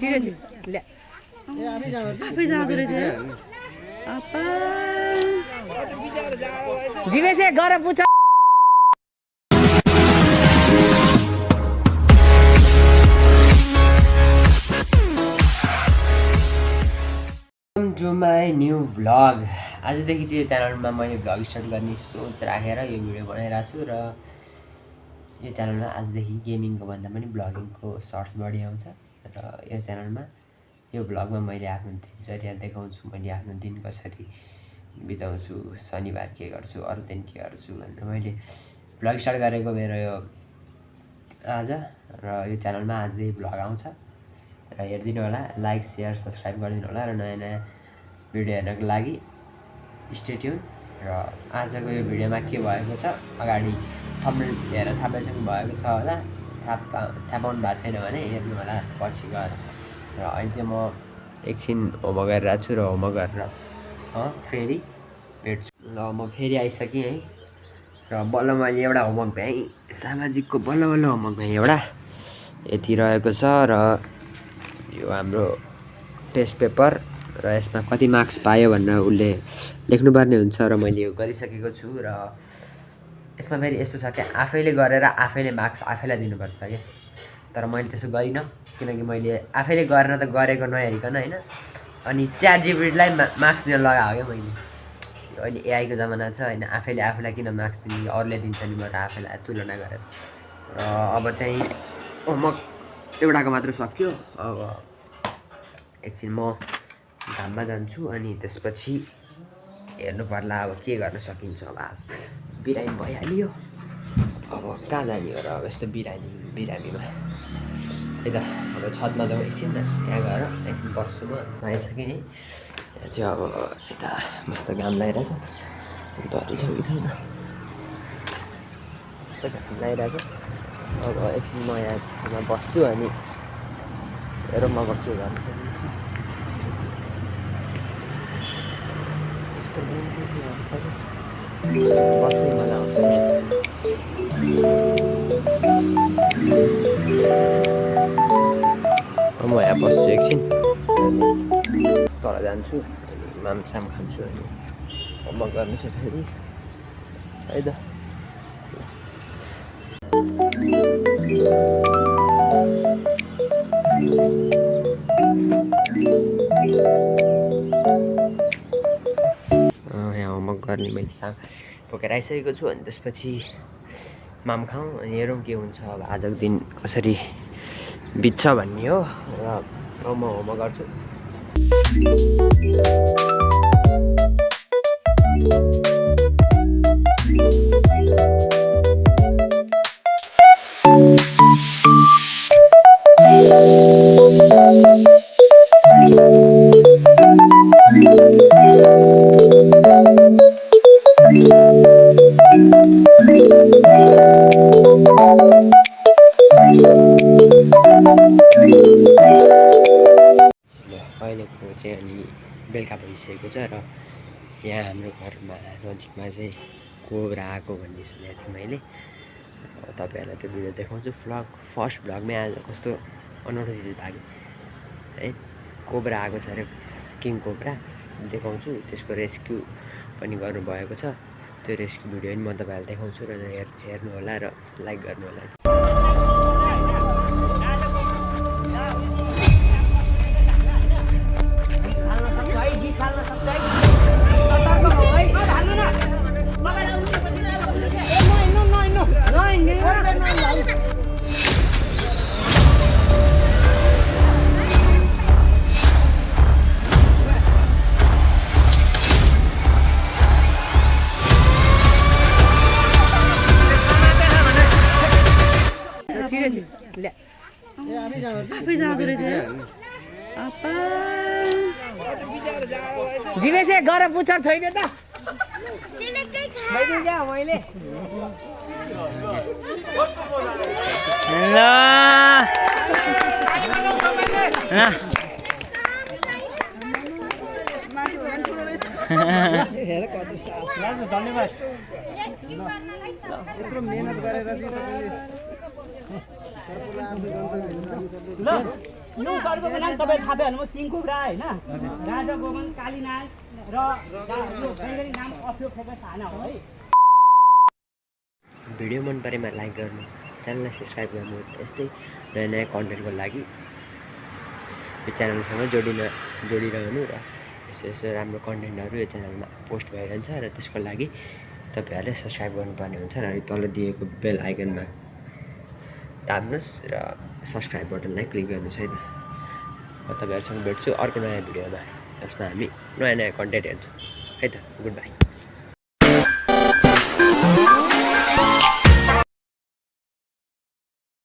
आफै जाँदो रहेछ जिवे चाहिँ गर पुछ टु माई न्यू भ्लग। आजदेखि चाहिँ च्यानलमा मैले भ्लग स्टार्ट गर्ने सोच राखेर यो भिडियो बनाइरहेको छु र यो च्यानलमा आजदेखि गेमिङको भन्दा पनि भ्लगिङको सर्ट्स बढी आउँछ र यो च्यानलमा यो भ्लगमा मैले आफ्नो दिनचर्या देखाउँछु, मैले आफ्नो दिन कसरी बिताउँछु, शनिबार के गर्छु, अरू दिन के गर्छु भनेर मैले भ्लग स्टार्ट गरेको मेरो यो आज र यो च्यानलमा आजदेखि भ्लग आउँछ र हेरिदिनु होला, लाइक सेयर सब्सक्राइब गरिदिनु होला र नयाँ नयाँ भिडियो हेर्नको लागि स्टे ट्युन। र आजको यो भिडियोमा के भएको छ अगाडि थम्बनेल हेरेर थाहा पाइसक्नु भएको छ होला, थाहा पाउनु भएको छैन भने हेर्नु होला पछि गएर। र अहिले चाहिँ म एकछिन होमवर्क गरिरहेको छु र होमवर्क गरेर फेरि भेट्छु। ल म फेरि आइसकेँ है र बल्ल मैले एउटा होमवर्क भ्याएँ, सामाजिकको बल्ल बल्ल होमवर्क भ्याएँ एउटा यति रहेको छ र यो हाम्रो टेस्ट पेपर र यसमा कति मार्क्स पायो भनेर उसले लेख्नुपर्ने हुन्छ र मैले यो गरिसकेको छु। र यसमा फेरि यस्तो छ कि आफैले गरेर आफैले मार्क्स आफैलाई दिनुपर्छ क्या, तर मैले त्यसो गरिनँ किनकि मैले आफैले गरेर त गरेको नहेरिकन होइन, अनि च्याट जिपिटीलाई मार्क्स दिन लगाएको क्या मैले। अहिले एआईको जमाना छ होइन, आफैले आफूलाई किन मार्क्स दिने, अरूले दिन्छ नि, म त आफैलाई तुलना गरेर। र अब चाहिँ होमवर्क एउटाको मात्र सक्यो, अब एकछिन म घाममा जान्छु अनि त्यसपछि हेर्नु पर्ला अब के गर्न सकिन्छ। अब बिरामी भइहाल्यो, अब कहाँ जाने हो र अब यस्तो बिरामीमा है त। अब छतमा जाउँ एकछिन, त्यहाँ गएर एकछिन बस्छु म, आइसकेँ नि। यहाँ चाहिँ अब यता मस्त घाम लागिरहेछ, धरी छ कि छैन, घाम लागिरहेछ। अब एकछिन म यहाँ छतमा बस्छु अनि हेरौँ अब के गर्न सकिन्छ। यस्तो बस्ने मजा आउँछ। म यहाँ बस्छु एकछिन, तल जान्छु अनि मामसाम खान्छु अनि होमवर्क गर्नु छ फेरि है त। यहाँ होमवर्क गर्ने मैले बोकेर आइसकेको छु अनि त्यसपछि माम खाउँ अनि हेरौँ के हुन्छ। अब आजको दिन कसरी बित्छ भन्ने हो र म होमवर्क गर्छु। अहिलेको चाहिँ अलि बेलुका भइसकेको छ र यहाँ हाम्रो घरमा नजिकमा चाहिँ कोब्रा आएको भन्ने सुनेको थिएँ मैले। तपाईँहरूलाई त्यो भिडियो देखाउँछु। फर्स्ट भ्लगमै आज कस्तो अनौठो चिज लाग्यो है, कोब्रा आएको छ अरे, किङ कोब्रा देखाउँछु। त्यसको रेस्क्यु पनि गर्नुभएको छ, त्यो रेस्क्यु भिडियो पनि म तपाईँहरूलाई देखाउँछु र हेर्नु होला र लाइक गर्नु होला। आफै जाँदो रहेछ जिवे चाहिँ गर पुच्छर छैन त मैले धन्यवाद यत्रो मेहनत गरेर यो सर्पको नाम तपाईँ थाहा भयो म किङ कोब्रा होइन राजा गोमन कालीनाग र यो वैज्ञानिक नाम अफ्योफेका साना हो है। भिडियो मन परेमा लाइक गर्नु, च्यानललाई सब्सक्राइब गर्नु, यस्तै नयाँ नयाँ कन्टेन्टको लागि यो च्यानलसँग जोडिरहनु र यस्तो यस्तो राम्रो कन्टेन्टहरू यो च्यानलमा पोस्ट भइरहन्छ र त्यसको लागि तपाईँहरूले सब्सक्राइब गर्नुपर्ने हुन्छ र तल दिएको बेल आइकनमा दाब्नुहोस् र सब्सक्राइब बटनलाई क्लिक गर्नुहोस् है त। म तपाईँहरूसँग भेट्छु अर्को नयाँ भिडियोमा, जसमा हामी नयाँ नयाँ कन्टेन्ट हेर्छौँ है त। Good by.